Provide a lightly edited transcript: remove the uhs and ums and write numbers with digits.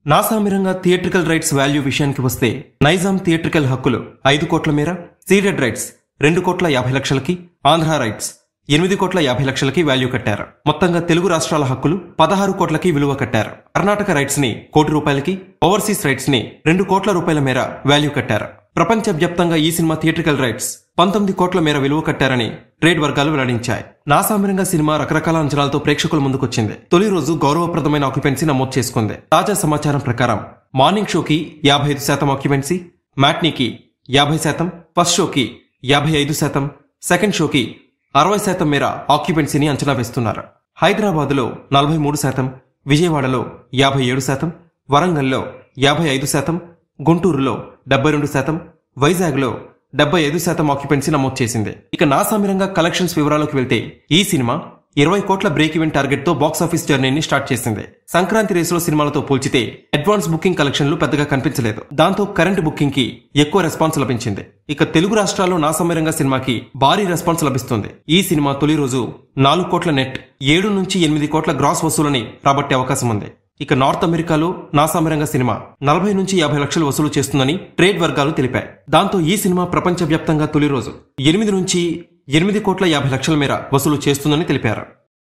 Naa Saami Ranga theatrical rights value విషయానికి వస్తే Nizam theatrical హక్కులు 5 కోట్ల మేర, సీడెడ్ రైట్స్ 2,50,00,000కి, ఆంధ్ర రైట్స్ 8,50,00,000కి వాల్యూ కట్టారు. మొత్తంగా తెలుగు రాష్ట్రాల హక్కులు 16 కోట్లకి విలువ కట్టారు. కర్ణాటక రైట్స్ ని ₹1,00,00,000కి, ఓవర్సీస్ రైట్స్ ని ₹2 కోట్ల మేర వాల్యూ కట్టారు. ప్రపంచవ్యాప్తంగా ఈ సినిమా థియేట్రికల్ రైట్స్ 19 కోట్ల మేర విలువ కట్టారని ట్రేడ్ వర్గాలు వెల్లడించాయి. నాసామిరంగా సినిమా రకరకాల అంచనాలతో ప్రేక్షకుల ముందుకొచ్చింది. తొలి రోజు గౌరవప్రదమైన ఆక్యుపెన్సీ నమోదు చేసుకుంది. తాజా సమాచారం ప్రకారం మార్నింగ్ షోకి 55% ఆక్యుపెన్సీ, మ్యాట్నీకి 50%, ఫస్ట్ షోకి 55%, సెకండ్ షోకి 60% మేర ఆక్యుపెన్సీని అంచనా వేస్తున్నారు. హైదరాబాద్లో 43%, విజయవాడలో 57%, వరంగల్లో 55%, గుంటూరులో 72%, వైజాగ్లో 75% ఆక్యుపెన్సీ నమోదు చేసింది. ఇక నాసామిరంగా కలెక్షన్స్ వివరాలకు వెళ్తే ఈ సినిమా 20 కోట్ల బ్రేక్ ఈవెన్ టార్గెట్ తో బాక్సాఫీస్ జర్నీని స్టార్ట్ చేసింది. సంక్రాంతి రేసులో సినిమాలతో పోల్చితే అడ్వాన్స్ బుకింగ్ కలెక్షన్లు పెద్దగా కనిపించలేదు. దాంతో కరెంట్ బుకింగ్ కి ఎక్కువ రెస్పాన్స్ లభించింది. ఇక తెలుగు రాష్ట్రాల్లో నాసామిరంగా సినిమాకి భారీ రెస్పాన్స్ లభిస్తుంది. ఈ సినిమా తొలి రోజు 4 కోట్ల నెట్, 7 నుంచి 8 కోట్ల గ్రాస్ వసూలని రాబట్టే అవకాశం ఉంది. ఇక నార్త్ అమెరికాలో నాసామిరంగా సినిమా 40 నుంచి 50 లక్షలు వసూలు చేస్తుందని ట్రేడ్ వర్గాలు తెలిపాయి. దాంతో ఈ సినిమా ప్రపంచవ్యాప్తంగా తొలి రోజు 8 నుంచి 8,50,00,000 మేర వసూలు చేస్తుందని తెలిపారు.